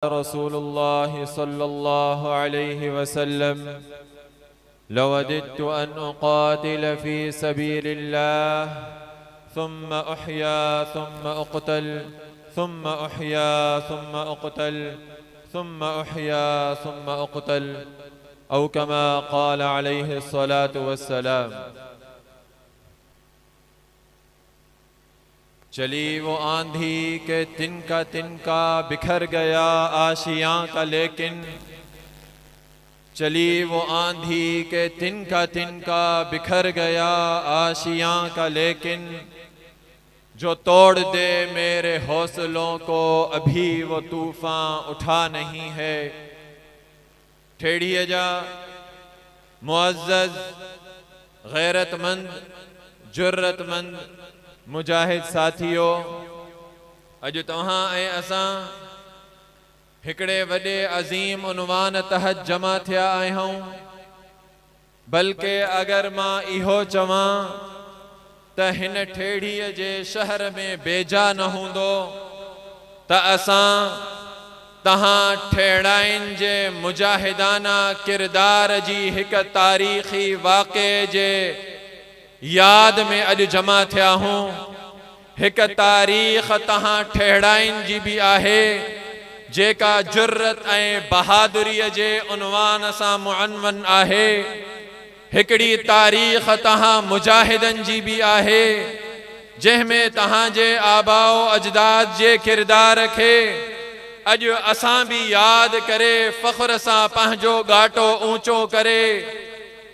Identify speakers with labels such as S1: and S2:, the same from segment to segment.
S1: रसूलुल्लाह सल्लल्लाहु अलैहि वसल्लम लवदित्तु अन उक़ातिल फ़ी सबीलिल्लाह थुम्मा उह्या थुम्मा उक़तल थुम्मा उह्या थुम्मा उक़तल थुम्मा उह्या थुम्मा उक़तल औ कमा क़ाल अलैहि स्सलातु वस्सलाम। चली वो आंधी के तिनका बिखर गया आशियां का लेकिन, चली वो आंधी के तिनका बिखर गया आशियां का लेकिन, जो तोड़ दे मेरे हौसलों को अभी वो तूफान उठा नहीं है। ठेड़िए जा मुअज़्ज़ज़ गैरतमंद जुर्रतमंद मुजाहिद साथियों, अज तहां ऐं असां हिकड़े वडे अज़ीम उन्वान तहत जमा थिया आहियूं। बल्कि अगर मां इहो चवां त हिन ठेड़ीअ जे शहर में बेजा न हूंदो त असां तहां ठेड़ाइन जे मुजाहिदाना किरदार जी हिक तारीख़ी वाक़े जे याद में अज जमा थिया हूं। हिक तारीख़ तहां ठेड़ाइन जी भी आहे जेका जुर्रत ऐं बहादुरीअ जे उन्वान सां मुअन्वन आहे। हिकड़ी तारीख़ तहां मुजाहिदन जी भी आहे जंहिंमें तहां जे आबाओ अजदाद जे किरदार खे अज असां भी याद करे फ़ख्र सां पंहिंजो गाटो ऊंचो करे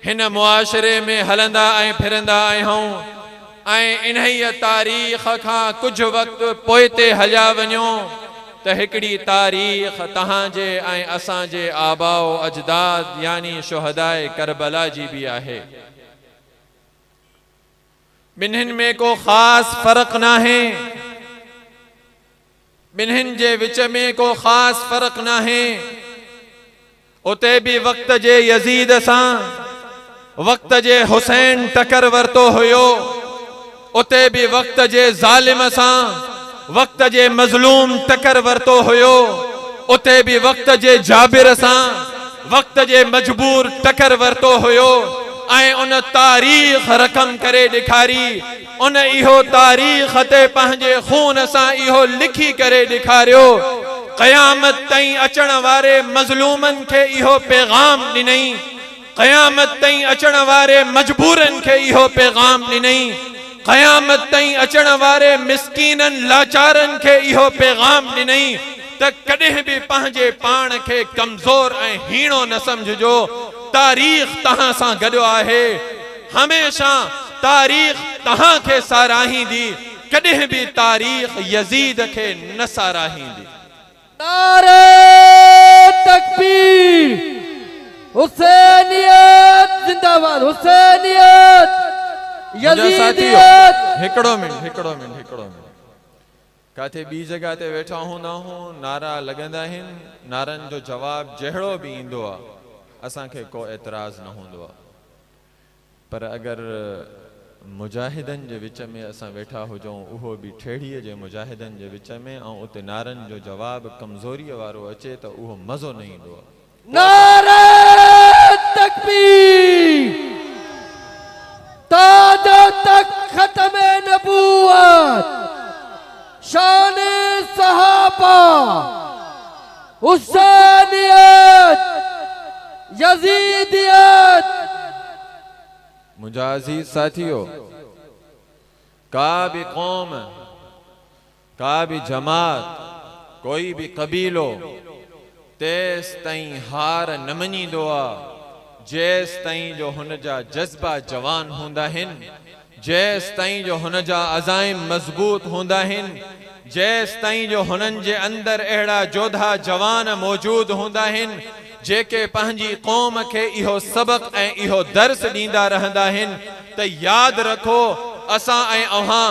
S1: हिन मुआशरे में हलंदा ऐं फिरंदा आहियूं। ऐं इन्हीअ तारीख़ खां कुछ वक्त पोइते हलिया वञो त हिकड़ी तारीख़ तहां जे ऐं असां जे आबाओ अजदाद यानी शुहदाए करबला जी भी आहे। बिन्हिन में को खास फर्क नाहे, बिन्हिन जे विच में को खास फर्क नाहे। उते भी वक्त जे यजीद सां वक्त जे हुसैन टकर वरतो हुयो, उते भी वक्त जे जालिम सां वक्त जे मजलूम टकर वरतो हुयो, उते भी वक्त जे जाबिर सां वक्त जे मजबूर टकर वरतो हुयो। ऐं उन तारीख़ रकम करे दिखारी, उन इहो तारीख़ ते पंहिंजे खून सां इहो लिखी करे दिखारियो। क़यामत ताईं अचण वारे मजलूमन के इहो पैगाम ॾिनई, क़यामत ताईं अचण वारे मजबूरन के इहो पैगाम ॾिनई, क़यामत ताईं अचण वारे मिस्कीनन लाचारन के इहो पैगाम ॾिनई त कॾहिं भी पंहिंजे पाण के कमज़ोर ऐं हीणो न समझजो। तारीख़ तहां सां गॾु आहे, हमेशा तारीख़ तहां के साराहींदी, कॾहिं भी तारीख़ यजीद के न साराहींदी।
S2: नारे तकबीर, हुसैनियत जिंदाबाद, हुसैनियत यजीदियत।
S1: हिकड़ो मिनट काथे बी जगह ते वेठा हूंदा हूं, नारा लगंदा आहिनि, नारनि जो जवाब जहिड़ो भी ईंदो आहे असां खे को एतराज़ न हूंदो आहे। पर अगर मुजाहिदन जे विच में असां वेठा हुजूं, उहो भी ठेड़ीअ जे मुजाहिदन जे विच में, ऐं उते नारनि जो जवाब कमज़ोरीअ वारो अचे त उहो मज़ो न ईंदो आहे।
S2: नारे तकबीर, ताजो तक खत्म नबूवत, शान सहाबा, हुसैनियत यजीदियत।
S1: मुजाहिद साथियों, का भी कौम, का भी जमात, कोई भी कबीलो तेस ताईं हार न मञींदो आहे जेस ताईं जो हुन जा जज्बा जवान हूंदा आहिनि, जेस ताईं जो हुन जा अज़ाइम मज़बूत हूंदा आहिनि, जेस ताईं जो हुननि जे अंदर अहिड़ा जोधा जवान मौजूद हूंदा आहिनि जेके पंहिंजी क़ौम खे इहो सबक ऐं इहो दर्स ॾींदा रहंदा आहिनि त याद रखो असां ऐं अव्हां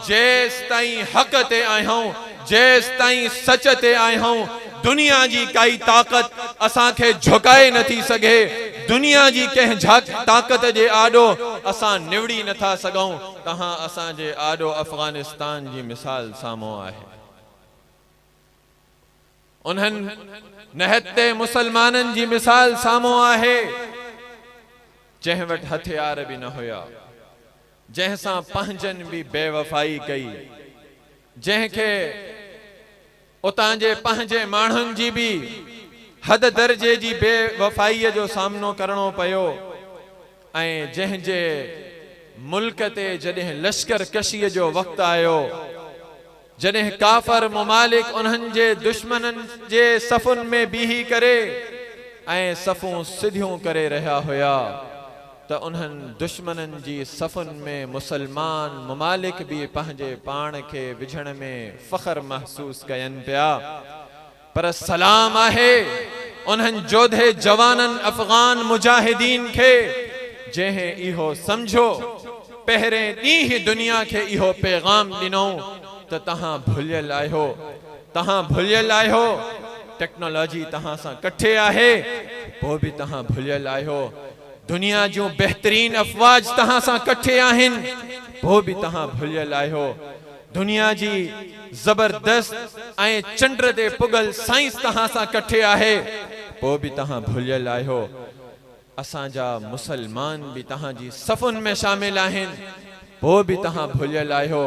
S1: जेस ताईं हक़ ते आहियूं, जेस ताईं सच ते आहियूं, दुनिया जी काई ताकत असां खे झुकाए नथी सघे। दुनिया जी कंहिं ताकत जे आॾो असां निवड़ी नथा सघूं। तहां असां जे आॾो अफ़गानिस्तान जी मिसाल साम्हूं आहे। उन्हनि नहते मुसलमाननि जी मिसाल साम्हूं आहे जंहिं वटि हथियार बि न हुया, जंहिंसां पंहिंजनि बि बेवफ़ाई कई, जंहिंखे उतां जे पंहिंजे माण्हुनि जी बि हद दर्जे जी बेवफ़ाईअ जो सामनो करणो पियो, ऐं जंहिंजे मुल्क ते जॾहिं लश्कर कशीअ जो वक़्तु आयो, जॾहिं काफ़र मुमालिक उन्हनि जे दुश्मननि जे सफ़ुनि में बीही करे ऐं सफ़ूं सिधियूं करे रहिया हुया, त उन्हनि दुश्मननि जी सफ़ुनि में मुसलमान मुमालिक बि पंहिंजे पाण खे विझण में फ़ख्र महसूस कयनि पिया। पर सलाम आहे उन्हनि जोधे जवाननि अफ़गान मुजाहिदीन खे जंहिं इहो समझो पहिरें ॾींहुं ही दुनिया खे इहो पैगाम ॾिनो त तहां भुलियल आहियो, तहां भुलियल आहियो, टेक्नोलॉजी तहां सां कठे आहे, पोइ बि तहां भुलियल आहियो, दुनिया जूं बेहतरीन अफ़वाज तहां सां कठे आहिनि, पोइ बि तहां भुलियल आहियो, दुनिया जी जबरदस्त ऐं चंड ते पुगल साइंस तहां सां कठे आहे, पोइ बि तहां भुलियल आहियो, असांजा मुसलमान बि तहां जी सफ़ुनि में शामिल आहिनि, पोइ बि तहां भुलियल आहियो।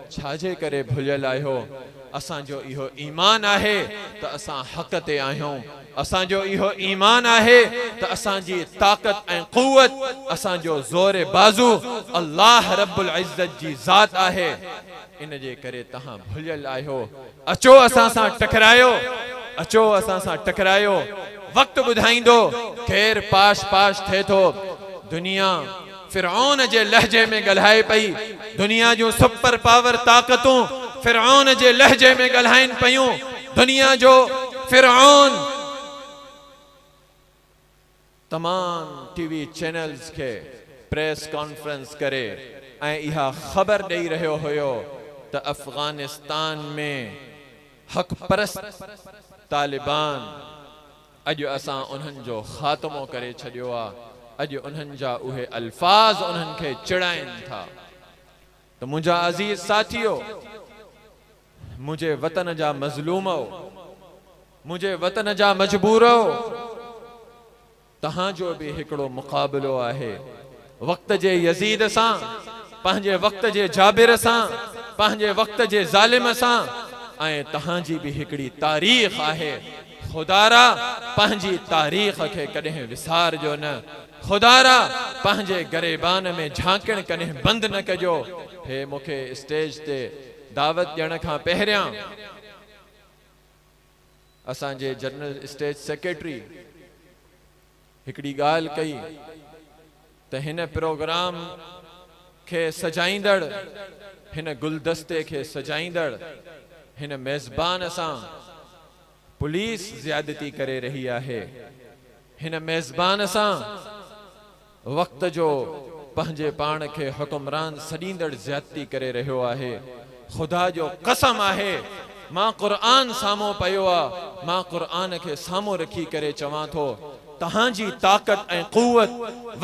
S1: छाजे करे भुलियल आहियो? असांजो इहो ईमान आहे त असां हक़ ते आहियूं, असांजो इहो ईमान आहे त असांजी ताक़त ऐं क़ुव्वत, असांजो ज़ोर बाज़ू अल्लाह रब्बुल इज़्ज़त जी ज़ात आहे, इन जे करे तहां भुलियल आहियो। अचो असां सां टकरायो, अचो असां सां टकरायो, वक़्तु ॿुधाईंदो केरु पाश पाश थिए थो। दुनिया फिरऔन जे लहजे में ॻाल्हाए पई, दुनिया जूं सुपर पावर ताक़तूं फिरऔन जे लहजे में ॻाल्हाइनि पयूं, दुनिया जो फिरऔन तमाम टीवी चैनल्स के प्रेस कॉन्फ्रेंस करे ऐं इहा ख़बर ॾेई रहियो हुयो त अफ़गानिस्तान में हक़ परस्त तालिबान, अॼु असां उन्हनि जो ख़ात्मो करे छॾियो आहे, अॼु उन्हनि जा उहे अल्फाज़ उन्हनि खे चिड़ाइनि था। त मुंहिंजा अज़ीज़ साथियो, मुझे वतन जा मज़लूमो, मुझे वतन जा मजबूरो, तहां जो भी हिकड़ो मुक़ाबिलो आहे, वक्त जे यजीद सां, पंहिंजे वक्त जे जाबिर सां, पंहिंजे वक्त जे ज़ालिम सां, ऐं तहां जी भी हिकड़ी तारीख़ आहे। खुदारा पंहिंजी तारीख़ खे कॾहिं विसारजो न, खुदारा पंहिंजे गरेबान में झांकण कॾहिं बंद न कजो। हे मूंखे स्टेज ते दावत ॾियण खां पहिरियां असांजे जनरल स्टेज सेक्रेटरी हिकड़ी ॻाल्हि कई त हिन प्रोग्राम खे सजाईंदड़, हिन गुलदस्ते खे सजाईंदड़ हिन मेज़बान सां पुलिस ज़्यादती करे रही आहे, हिन मेज़बान सां वक्त जो पंहिंजे पाण खे हुक्मरान सॾींदड़ ज़्यादती करे रहियो आहे। खुदा जो कसम आहे, मां क़ुर्आन साम्हूं पयो आहे, मां क़ुर्आन खे साम्हूं रखी करे चवां थो, तहां जी ताक़त ऐं क़ुव्वत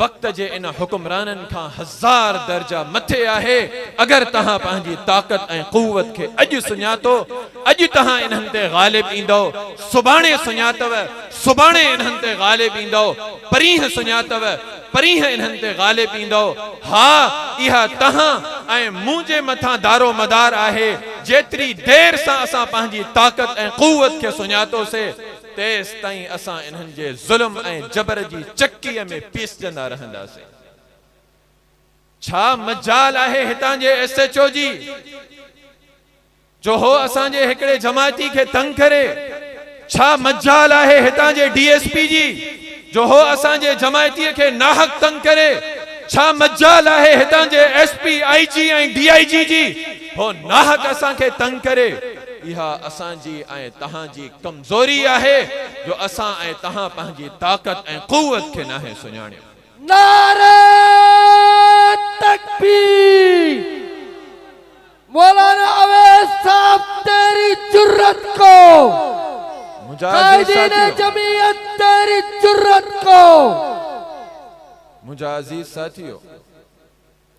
S1: वक्त जे इन हुक्मराननि खां 1000 दर्जा मथे आहे। अगर तहां पंहिंजी ताक़त ऐं क़ुव्वत खे अॼु सुञातो, अॼु तहां इन्हनि ते ग़ालिब ईंदो, सुभाणे सुञातव, सुभाणे इन्हनि ते ग़ालिब ईंदो, परीहं सुञातव, परीहं इन्हनि ते ग़ालिब ईंदो। हा, इहा तहां ऐं मुंहिंजे मथां दारो मदार आहे। जेतिरी देर सां असां पंहिंजी ताक़त ऐं क़ुव्वत खे सुञातोसीं, तेस ताईं असां इन्हनि जे ज़ुल्म ऐं जबर जी चक्कीअ में पीसजंदा रहंदासीं। छा मजाल आहे हितां जे SHO जी जो हो असांजे हिकड़े जमाती खे तंग करे? छा मजाल आहे हितां जे DSP जी जो हो असांजे जमातीअ खे नाहक तंग करे? छा मजाल आहे हितां जे SP IG ऐं DIG जी हो नाहक असांखे तंग करे? इहा असांजी ऐं तहां जी कमज़ोरी आहे जो असां ऐं तहां पंहिंजी ताक़त ऐं क़ुव्वत खे नाहे सुञाणियो।
S2: नारे तकबीर। मौलाना अवैस साहब तेरी जुर्रत को, कायदीन जमीयत तेरी जुर्रत को।
S1: मुंहिंजा अज़ीज़ साथियो,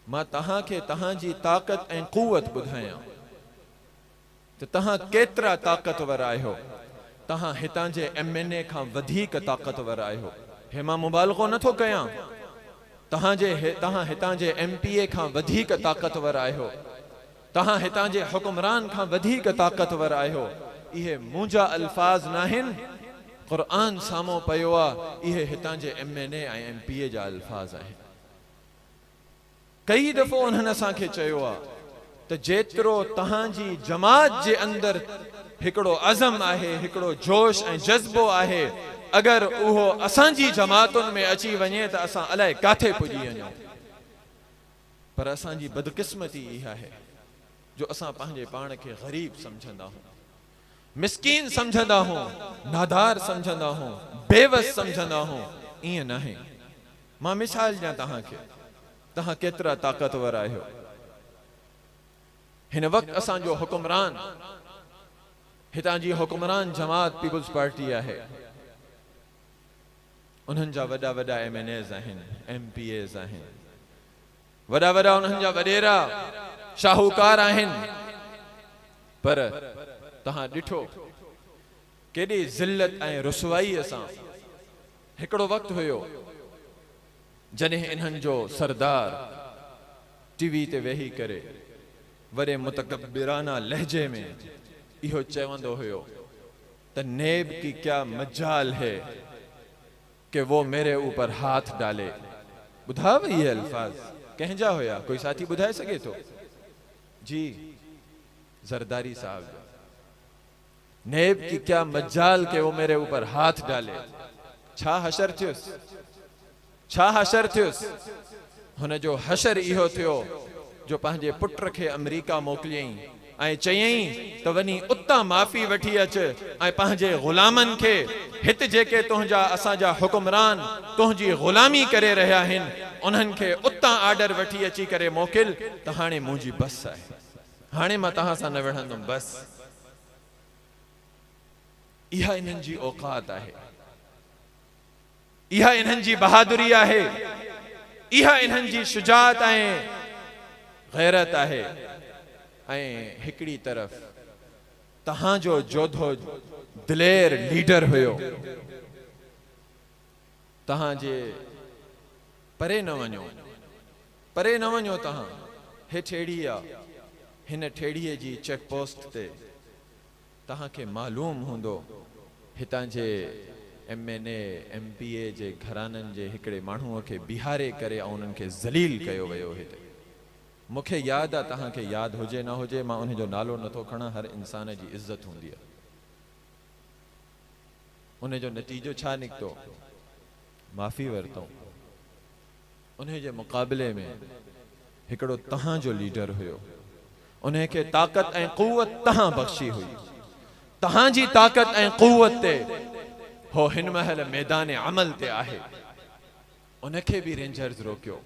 S1: मां तहां खे तहां जी ताक़त ऐं क़ुव्वत ॿुधायां त तहां केतिरा ताक़तवर आहियो। तहां हितां जे MNA खां वधीक ताक़तवर आहियो। हे मां मुबालगो नथो कयां, तहां हितां जे MPA खां वधीक ताक़तवर आहियो, तहां हितां जे हुक्मरान खां वधीक ताक़तवर आहियो। इहे मुंहिंजा अल्फाज नाहिन, क़ुरान साम्हूं पियो आहे, इहे हितां जे MNA ऐं MPA जा अल्फाज आहिनि। कई दफ़ो उन्हनि असांखे चयो आहे त जेतिरो तहांजी जमात जे अंदर हिकिड़ो अज़म आहे, हिकिड़ो जोश ऐं जज़्बो आहे, अगर उहो असांजी जमातुनि में अची वञे त असां अलाए काथे पुॼी वञूं। पर असांजी बदकिस्मती इहा आहे जो असां पंहिंजे पाण खे ग़रीब समझंदा हूं, मिस्कीन समझंदा हूं, नादार समझंदा हूं, बेवस समझंदा हूं। ईअं नाहे। मां मिसाल ॾियां तहांखे, तहां केतिरा ताक़तवर आहियो। हिन वक़्तु असांजो हुक्मरान, हितां जी हुक्मरान जमात पीपुल्स पार्टी आहे, उन्हनि जा वॾा वॾा MNAs आहिनि, MPAs आहिनि, वॾा वॾा उन्हनि जा वॾेरा शाहूकार आहिनि। पर तहां ॾिठो केॾी ज़िल्लत ऐं रुसवाईअ सां हिकिड़ो वक़्तु हुयो जॾहिं इन्हनि जो सरदार TV ते वेही करे वॾे मुतकब्बिराना लहजे में इहो चवंदो हुयो त नेब की क्या मजाल है कि वो मेरे ऊपर हाथ डाले। ॿुधाव इहे अल्फाज कंहिंजा हुया? कोई साथी ॿुधाए सघे थो? जी, जरदारी साहब। नेब की क्या मजाल के वो मेरे ऊपर हाथ डाले। छा हशर थियुसि, छा हशर थियुसि? हुन जो हशर इहो थियो जो पंहिंजे पुट खे अमेरिका मोकिलियईं ऐं चयईं त वञी उतां माफ़ी वठी अच ऐं पंहिंजे ग़ुलामनि खे, हिते जेके तुंहिंजा असांजा हुक्मरान तुंहिंजी ग़ुलामी करे रहिया आहिनि, उन्हनि खे उतां आर्डर वठी अची करे मोकिल त हाणे मुंहिंजी बस आहे, हाणे मां तहां सां न विढ़ंदुमि बस। इहा इन्हनि जी औकात आहे, इहा इन्हनि जी बहादुरी आहे, इहा इन्हनि जी शुजात ऐं गैरत आहे। ऐं हिकिड़ी तरफ़ तहांजो जोधो दिलेर लीडर हुयो, तहांजे परे न वञो, परे न वञो, तहां हे ठेड़ी आहे, हिन ठेड़ीअ जी चेक पोस्ट ते तहांखे मालूम हूंदो हितां जे MNA MPA जे घराननि जे हिकिड़े माण्हूअ खे बिहारे करे ऐं उन्हनि खे ज़लील कयो वियो। हिते मूंखे यादि आहे, तहांखे यादि हुजे न हुजे, मां उन जो नालो नथो खणां, हर इंसान जी इज़त हूंदी आहे। उन जो नतीजो छा निकितो? माफ़ी वरितऊं। उन जे मुक़ाबले में हिकिड़ो तहांजो लीडर हुयो, उन खे ताक़त ऐं क़ुव्वत तहां बख़्शी हुई। तहांजी ताक़त ऐं क़ुव्वत ते हो हिन महल मैदान अमल ते आहे। उन खे बि रेंजर्स रोकियो,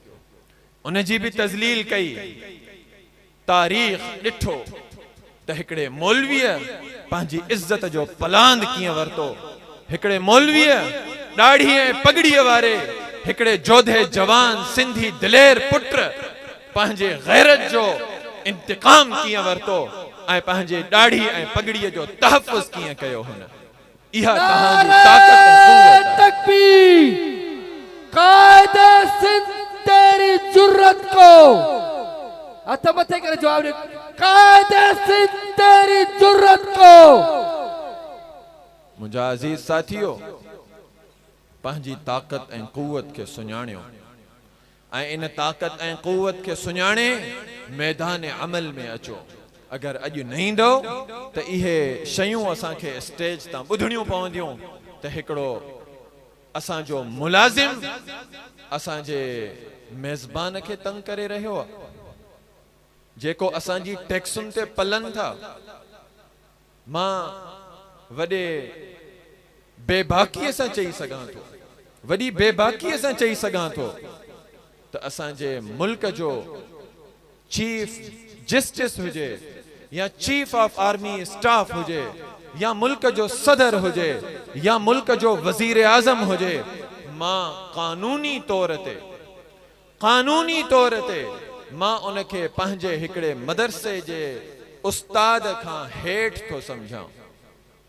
S1: उन जी बि तज़लील कई। तारीख़ ॾिठो त हिकिड़े मौलवीअ पंहिंजी इज़त जो पलांद कीअं वरितो। हिकिड़े मौलवीअ ॾाढ़ी ऐं पगड़ीअ वारे हिकिड़े जोधे जवान सिंधी दिलेर पुट पंहिंजे गैरत जो इंतकाम कीअं वरितो ऐं पंहिंजे ॾाढ़ी ऐं पगड़ीअ जो तहफ़ुज़ कीअं कयो हुन। इहा तहांजी ताक़त ऐं क़ुव्वत आहे।
S2: तकबीर, कायदे सिंध तेरी जुर्रत को, हथ मथे करे जवाब दे, कायदे सिंध तेरी जुर्रत को।
S1: मुंहिंजा अज़ीज़ साथियो, पंहिंजी ताक़त ऐं क़ुव्वत खे सुञाणियो ऐं इन ताक़त ऐं क़ुव्वत खे सुञाणे मैदान अमल में अचो। अगर अॼु न ईंदो त इहे शयूं असांखे स्टेज तां ॿुधणियूं पवंदियूं त हिकिड़ो असांजो मुलाज़िम असांजे मेज़बान खे तंग करे रहियो आहे, जेको असांजी टैक्सुनि ते पलनि था। मां वॾे बेबाकीअ सां चई सघां थो, वॾी बेबाकीअ सां चई सघां थो त असांजे मुल्क जो चीफ जस्टिस हुजे या चीफ ऑफ आर्मी स्टाफ हुजे या मुल्क जो सदर हुजे या मुल्क जो वजीर आजम हुजे, मां कानूनी तौर ते मां उनखे पंहिंजे हिकिड़े मदरसे जे उस्ताद खां हेठि थो समझां।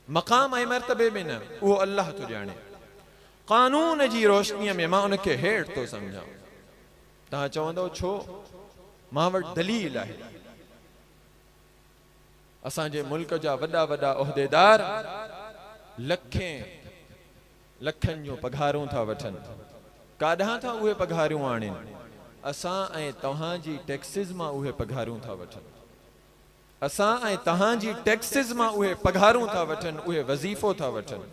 S1: मक़ाम ऐं मर्तबे में न, उहो अल्लाह तो ॼाणे। क़ानून जी रोशनीअ में मां उनखे हेठि तो सम्झां। तव्हां चवंदो छो? मां वटि दलील आहे। असांजे मुल्क जा वॾा वॾा उहिदेदार लखनि जूं पघारूं था वठनि। काॾां था उहे पघारूं आणनि? असां ऐं तव्हांजी टैक्सिस मां उहे पघारूं था वठनि। असां ऐं तव्हांजी टैक्सिस मां उहे पघारूं था वठनि, उहे वज़ीफ़ो था वठनि।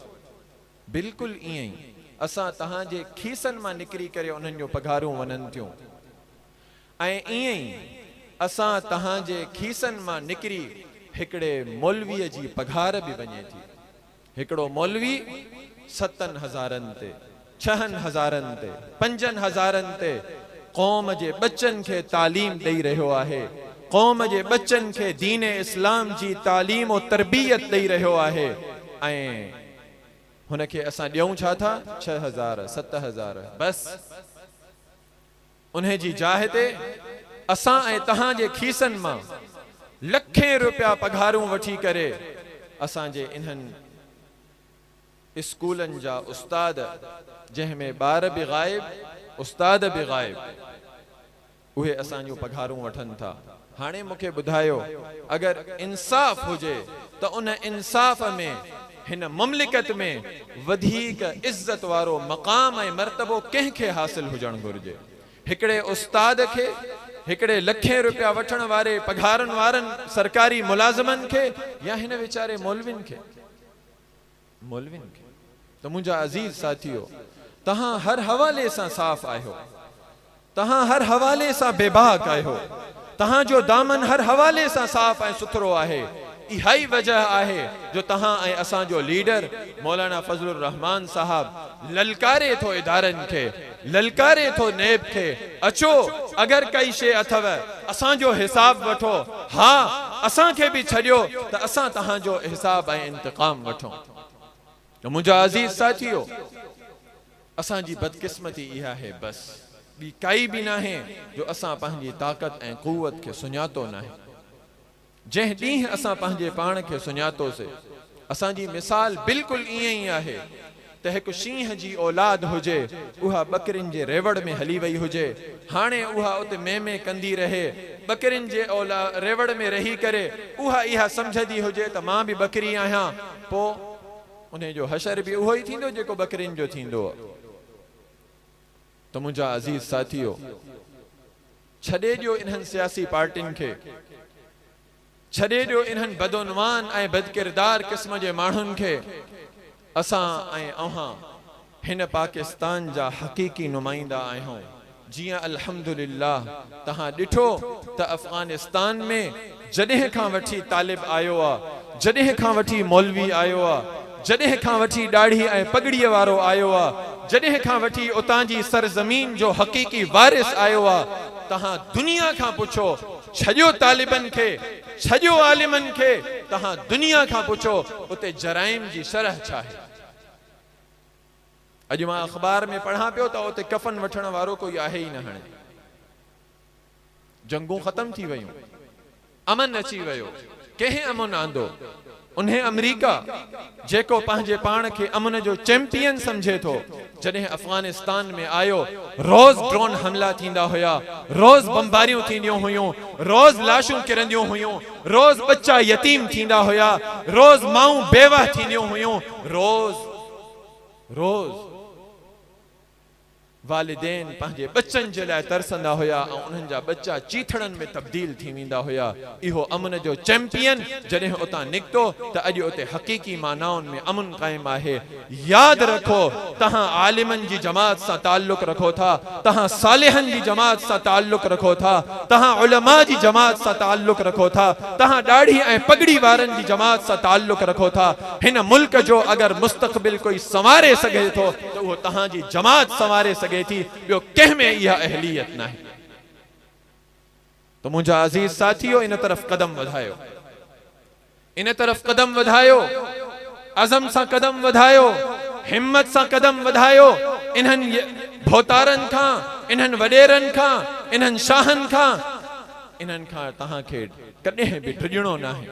S1: बिल्कुलु ईअं ई असां तव्हांजे खीसनि मां निकिरी करे उन्हनि जूं पघारूं वञनि थियूं, ऐं ईअं ई असां तव्हांजे खीसनि मां निकिरी हिकिड़े मौलवीअ जी पघार बि वञे थी। हिकिड़ो मौलवी 7,000 ते, 6,000 ते, 5,000 ते क़ौम जे बच्चनि खे तालीम ॾेई रहियो आहे। क़ौम जे बच्चनि खे दीन इस्लाम जी तालीम और तरबियत ॾेई रहियो आहे। ऐं हुनखे असां ॾियूं छा था? 6,000, 7,000 बस। उन्हे जी जाइ ते असां ऐं तव्हांजे खीसनि मां लखे रुपया पघारूं वठी करे असांजे इन्हनि स्कूलनि जा उस्ताद, जंहिंमें ॿार बि गायब, उस्ताद बि गायब, उहे असांजूं पघारूं वठनि था। हाणे मूंखे ॿुधायो, अगरि इंसाफ़ हुजे त उन इंसाफ़ में हिन मुमलिकत में वधीक इज़्ज़त वारो मक़ाम ऐं मर्तबो कंहिंखे हासिल हुजणु घुरिजे? हिकिड़े उस्ताद खे, हिकिड़े लखे रुपया वठण वारे पघारनि वारनि सरकारी मुलाज़िमनि खे, या हिन वीचारे मौलविन खे? मौलविन खे। त मुंहिंजा अज़ीज़ साथियो, तव्हां हर हवाले सां साफ़ आहियो, तव्हां हर हवाले सां बेबाक आहियो, तव्हां जो दामन हर हवाले सां साफ़ ऐं सुथरो आहे। इहा ई वजह आहे जो तव्हां ऐं असांजो लीडर मौलाना फज़लुर रहमान साहब ललकारे थो इदारनि खे, ललकारे थो नेब खे, अचो अगरि काई शइ अथव असांजो हिसाब वठो। हा, असांखे बि छॾियो त असां तव्हांजो हिसाब ऐं इंतकाम वठूं। मुंहिंजा अज़ीज़ साथियो, असांजी बदकिस्मती इहा आहे, बस ॿी काई बि नाहे जो असां पंहिंजी ताक़त ऐं क़ुवत खे सुञातो नाहे। जंहिं ॾींहुं असां पंहिंजे पाण खे सुञातोसीं, असांजी मिसाल बिल्कुलु ईअं ई आहे त हिकु शींहं जी औलाद हुजे, उहा बकरियुनि जे रेवड़ में हली वई हुजे। हाणे उहा उते में कंदी रहे, बकरियुनि जे रेवड़ में रही करे उहा इहा सम्झंदी हुजे त मां बि बकरी आहियां, पोइ उन जो हशर बि उहो ई थींदो जेको बकरियुनि जो थींदो। तो मुंहिंजा अज़ीज़ साथियो, छॾे ॾियो इन्हनि सियासी पार्टियुनि खे, छॾे ॾियो इन्हनि बदउनवान ऐं बदकिरदार क़िस्म जे माण्हुनि खे। असां ऐं अव्हां हिन पाकिस्तान जा हक़ीक़ी नुमाइंदा आहियूं। जीअं अल्हम्दुलिल्लाह तव्हां ॾिठो त अफ़गानिस्तान में जॾहिं खां वठी तालिब आयो आहे, जॾहिं खां वठी मौलवी आयो आहे, जॾहिं खां वठी ॾाढ़ी ऐं पगड़ीअ वारो आयो आहे, जॾहिं खां वठी उतां जी सरज़मीन जो हक़ीक़ी वारिस आयो आहे, तव्हां दुनिया खां पुछो, छॾियो तालिबनि खे, छॾियो आलिमनि खे, तव्हां दुनिया खां पुछो उते जराइम जी शरह छा आहे। अॼु मां अख़बार में पढ़ां पियो त उते कफन वठण वारो कोई आहे ई न। हाणे जंगूं ख़तम थी वयूं, अमन अची वियो। कंहिं अमन आंदो? उन्हें अमेरिका जेको पंहिंजे पाण खे अमन जो चैंपियन समझे थो, जॾहिं अफगानिस्तान में आयो, रोज ड्रोन हमला थींदा हुया, रोज बमबारियूं थींदियूं हुयूं, रोज लाशूं किरंदियूं हुयूं, रोज बच्चा यतीम थींदा हुया, रोज माऊं बेवा थींदियूं हुयूं, रोज रोज वालिदैन पंहिंजे बच्चन जे लाइ तरसंदा हुया ऐं उन्हनि जा बच्चा चीथड़नि में तब्दील थी वेंदा हुया। इहो अमन जो चैंपियन जॾहिं उतां निकितो त अॼु उते हक़ीक़ी मानाउनि में अमन क़ाइम आहे। यादि रखो, तव्हां आलिमनि जी जमात सां ताल्लुक़ रखो था, तव्हां सालिहनि जी जमात सां ताल्लुक़ रखो था, तव्हां उलमा जी जमात सां ताल्लुक़ रखो था, तव्हां ॾाढ़ी ऐं पगड़ी वारनि जी जमात सां ताल्लुक़ रखो था। हिन मुल्क जो अगरि मुस्तक़बिल कोई संवारे सघे थो त उहो तव्हांजी जमात संवारे सघे थी, ॿियो कंहिं में इहा अहलियत न आहे। तो मुंहिंजा अज़ीज़ साथियो, इन तरफ़ कदम वधायो, इन तरफ़ कदम वधायो, अज़म सां कदम वधायो, हिम्मत सां कदम वधायो। इन्हनि भोतारनि खां, इन्हनि वॾेरनि खां, इन्हनि शाहनि खां, इन्हनि खां तव्हांखे कॾहिं बि ड्रिजणो न आहे।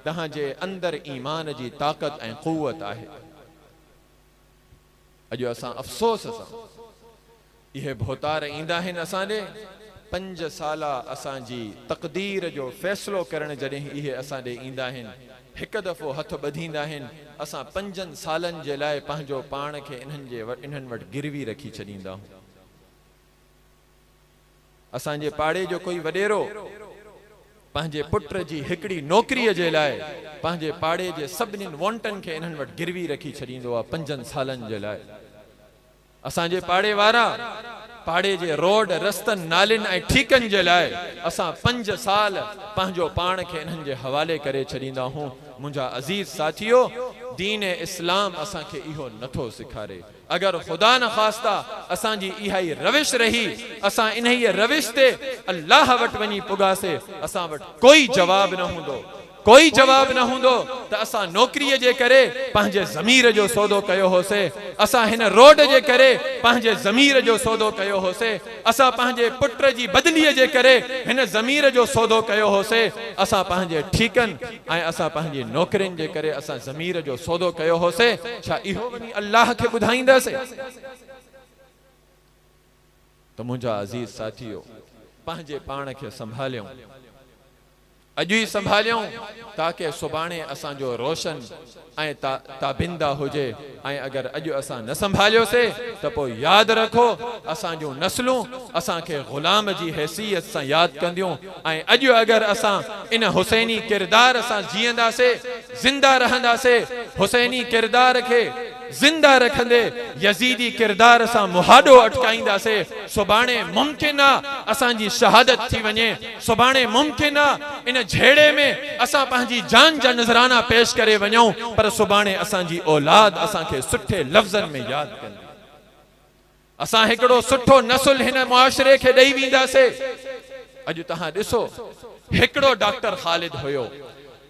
S1: तहांजे अंदर ईमान जी ताकत ऐं क़ुव्वत आहे। अॼु असां अफ़सोस सां इहे भोतार ईंदा आहिनि असांजे 5 साल असांजी तक़दीर जो फ़ैसिलो करण जॾहिं इहे असां ॾे ईंदा आहिनि, हिकु दफ़ो हथ ॿधींदा आहिनि, असां 5 सालनि जे लाइ पंहिंजो पाण खे इन्हनि वटि गिरवी रखी छॾींदा आहियूं। असांजे पाड़े जो कोई वॾेरो पंहिंजे पुट जी हिकिड़ी नौकरीअ जे लाइ पंहिंजे पाड़े जे सभिनीनि वोंटनि खे इन्हनि वटि गिरवी रखी छॾींदो आहे 5 सालनि जे लाइ। असांजे पाड़े वारा पाड़े जे रोड रस्तनि नालिन ऐं ठीकनि जे लाइ असां 5 साल पंहिंजो पाण खे इन्हनि जे हवाले करे छॾींदा आहियूं। मुंहिंजा अज़ीज़ साथियो, दीन इस्लाम असांखे इहो नथो सेखारे। अगर खुदा न ख़ास्ता असांजी इहा ई रविश रही, असां इन ई रविश ते अल्लाह वटि वञी पुगासे, असां वटि कोई जवाब न हूंदो, कोई जवाब न हूंदो त असां नौकरीअ जे करे पंहिंजे ज़मीर जो सौदो कयो होसे, असां हिन रोड जे करे पंहिंजे ज़मीर जो सौदो कयो होसे, असां पंहिंजे पुट जी बदलीअ जे करे हिन ज़मीर जो सौदो कयो होसे, असां पंहिंजे ठीकनि ऐं असां पंहिंजी नौकरियुनि जे करे असां ज़मीर जो सौदो कयो होसे। छा इहो वञी अल्लाह खे ॿुधाईंदासीं? त मुंहिंजा अज़ीज़ साथियो, पंहिंजे पाण खे संभालियूं, अॼु ई संभालियूं, ताकि सुभाणे असांजो रोशन ऐं ताबिंदा हुजे। ऐं अगर अॼु असां न संभालियोसीं त पोइ यादि रखो असांजूं नस्लूं असांखे ग़ुलाम जी हैसियत सां यादि कंदियूं। ऐं अॼु अगर असां इन हुसैनी किरदार सां जीअंदासीं, ज़िंदा रहंदासीं, हुसैनी किरदार खे ज़िंदा रखंदे यज़ीदी किरदार सां मुहाॾो अटकाईंदासीं, सुभाणे मुमकिन आहे असांजी शहादत थी वञे, सुभाणे मुमकिन आहे इन झेड़े में असां पंहिंजी जान जा नज़राना पेश करे वञूं, पर सुभाणे असांजी औलाद असांखे सुठे लफ़्ज़नि में यादि कंदी। असां हिकिड़ो सुठो नस्ल हिन मुआशरे खे ॾेई वेंदासीं। अॼु तव्हां ॾिसो, हिकिड़ो डॉक्टर ख़ालिद हुयो,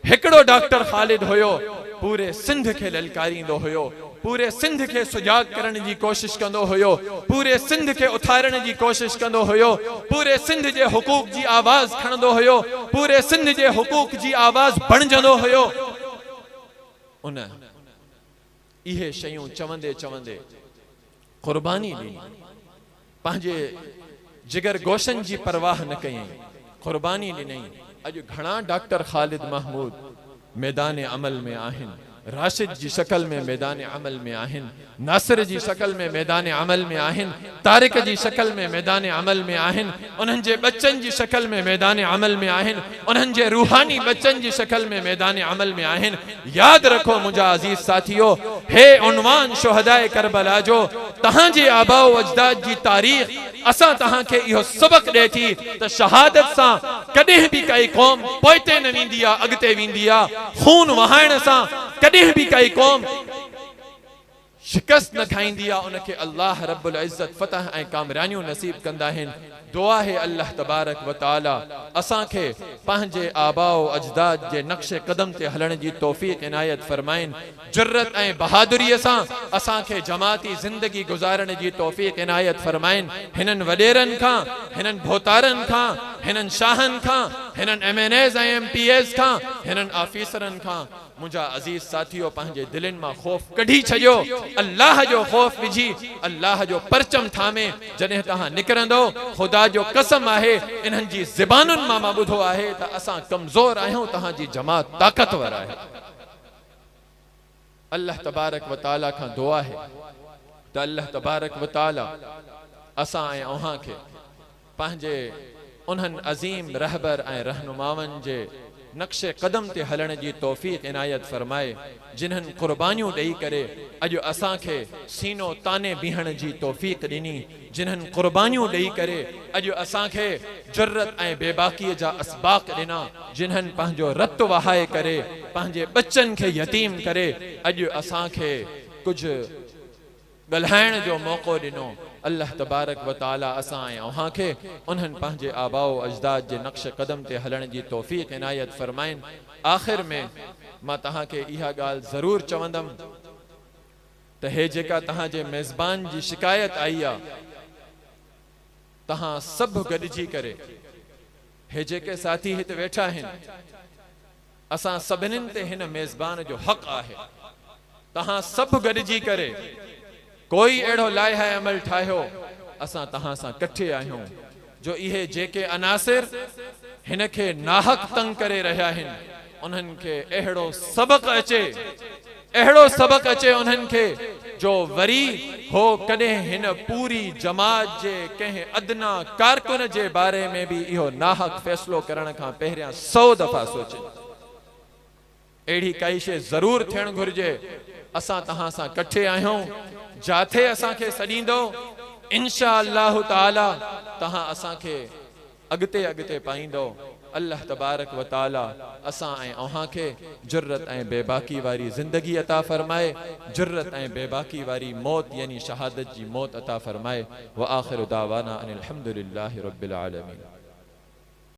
S1: हिकिड़ो डॉक्टर ख़ालिद हुयो, पूरे सिंध खे ललकारींदो हुयो, पूरे सिंध के सुजाग करण जी कोशिश कंदो हुयो, पूरे सिंध के उथारण जी कोशिश कंदो हुयो, पूरे सिंध जे हुकूक जी आवाज खणंदो हुयो, पूरे सिंध जे हुकूक जी आवाज बणजंदो हुयो। उन इहे शयूं चवंदे चवंदे कुर्बानी ॾिनी, पंहिंजे जिगर गोशन जी परवाह न कयई, कुर्बानी ॾिनई। अॼु घणा डॉक्टर ख़ालिद महमूद मैदान अमल में आहिनि, राशिद जी शक्ल में मैदान अमल में आहिनि, नासिर जी शक्ल में मैदान अमल में आहिनि, तारिक जी शक्ल में मैदान अमल में आहिनि, उन्हनि जे बच्चनि जी शक्ल में मैदान अमल में आहिनि, उन्हनि जे रूहानी बच्चनि जी शक्ल में मैदान अमल में आहिनि। यादि रखो मुंहिंजा अज़ीज़ साथियो, हे उन्वान शुहदाए करबला जो, तहांजे आबाओ अजदाद जी तारीख़ असां तहांखे इहो सबक ॾे थी त शहादत सां कॾहिं बि काई क़ौम पोइते न वेंदी आहे, अॻिते वेंदी आहे। खून वहाइण सां कॾहिं बि काई क़ौम शिकस्त न खाईंदी आहे, उनखे अल्लाह रब्बुल इज़्ज़त फतह ऐं कामयाबियूं नसीब कंदा आहिनि। दुआ है अल्लाह तबारक व तआला असांखे पंहिंजे आबाओ अजदाद जे नक्शे कदम ते हलण जी तौफ़ीक़ इनायत फरमाइन, जुर्रत ऐं बहादुरीअ सां असांखे जमाती ज़िंदगी गुज़ारण जी तौफ़ीक़ इनायत फरमाइन। हिननि वॾेरनि खां, हिननि भोतारनि खां, हिननि शाहनि खां, हिननि MNAs ऐं MPAs खां, हिननि ऑफिसरनि खां मुंहिंजा अज़ीज़ साथियो पंहिंजे दिलनि मां ख़ौफ़ कढी छॾियो, अल्लाह जो ख़ौफ़ विझी अल्लाह जो परचम थामे जॾहिं तव्हां निकिरंदो, ख़ुदा जो कसम आहे इन्हनि जी ज़बानुनि मां मां ॿुधो आहे त असां कमज़ोर आहियूं, तव्हांजी जमात ताक़तवर आहे। अल्लाह तबारक व तआला खां दुआ है त अल्लाह तबारक व तआला असां ऐं अव्हां खे पंहिंजे उन्हनि अज़ीम रहबर ऐं रहनुमावनि जे नक्शे कदम ते हलण जी तौफ़ीक़ इनायत फरमाए, जिन्हनि कुर्बानियूं ॾेई करे अॼु असांखे सीनो ताने बीहण जी तौफ़ीक़ ॾिनी, जिन्हनि कुर्बानियूं ॾेई करे अॼु असांखे जुर्रत ऐं बेबाकीअ जा असबाक ॾिना, जिन्हनि पंहिंजो रत वहाए करे पंहिंजे बच्चनि खे यतीम करे अॼु असांखे कुझु ॻाल्हाइण जो मौक़ो ॾिनो। अल्लाह तबारक व तआला असां ऐं अव्हां खे उन्हनि पंहिंजे आबाओ अजदाद जे नक्श कदम ते हलण जी तौफ़ीक़ इनायत फरमाइन। आख़िर में मां तव्हांखे इहा ॻाल्हि ज़रूरु चवंदुमि त हे जेका तव्हांजे मेज़बान जी शिकायत आई आहे, तव्हां सभु गॾिजी करे, हे जेके साथी हिते वेठा आहिनि, असां सभिनीनि ते हिन मेज़बान जो हक़ आहे तहां सभु गॾिजी करे कोई अहिड़ो लाइहा अमल ठाहियो असां तहां सां कठे आहियूं जो इहे जेके अनासिर हिन खे नाहक तंग करे रहिया आहिनि उन्हनि खे अहिड़ो सबक अचे उन्हनि खे जो वरी हो कॾहिं हिन पूरी जमात जे कंहिं अदना कारकुन जे बारे में भी इहो नाहक फ़ैसिलो करण खां पहिरियां 100 दफ़ा सोचे अहिड़ी काई शइ ज़रूर थियण घुरिजे असां तहां सां कठे आहियूं जाथे असां खे सॾींदो इंशा अल्लाह ताला तहां असां खे अॻिते अॻिते पाईंदो अल्लाह तबारक व ताला असां ऐं अव्हां खे जुर्रत ऐं बेबाकी वारी ज़िंदगी अता फरमाए जुर्रत ऐं बेबाकी वारी मौत यानी शहादत जी मौत अता फरमाए व आखिर दावाना अनिल हम्दुलिल्लाहि रब्बिल आलमीन।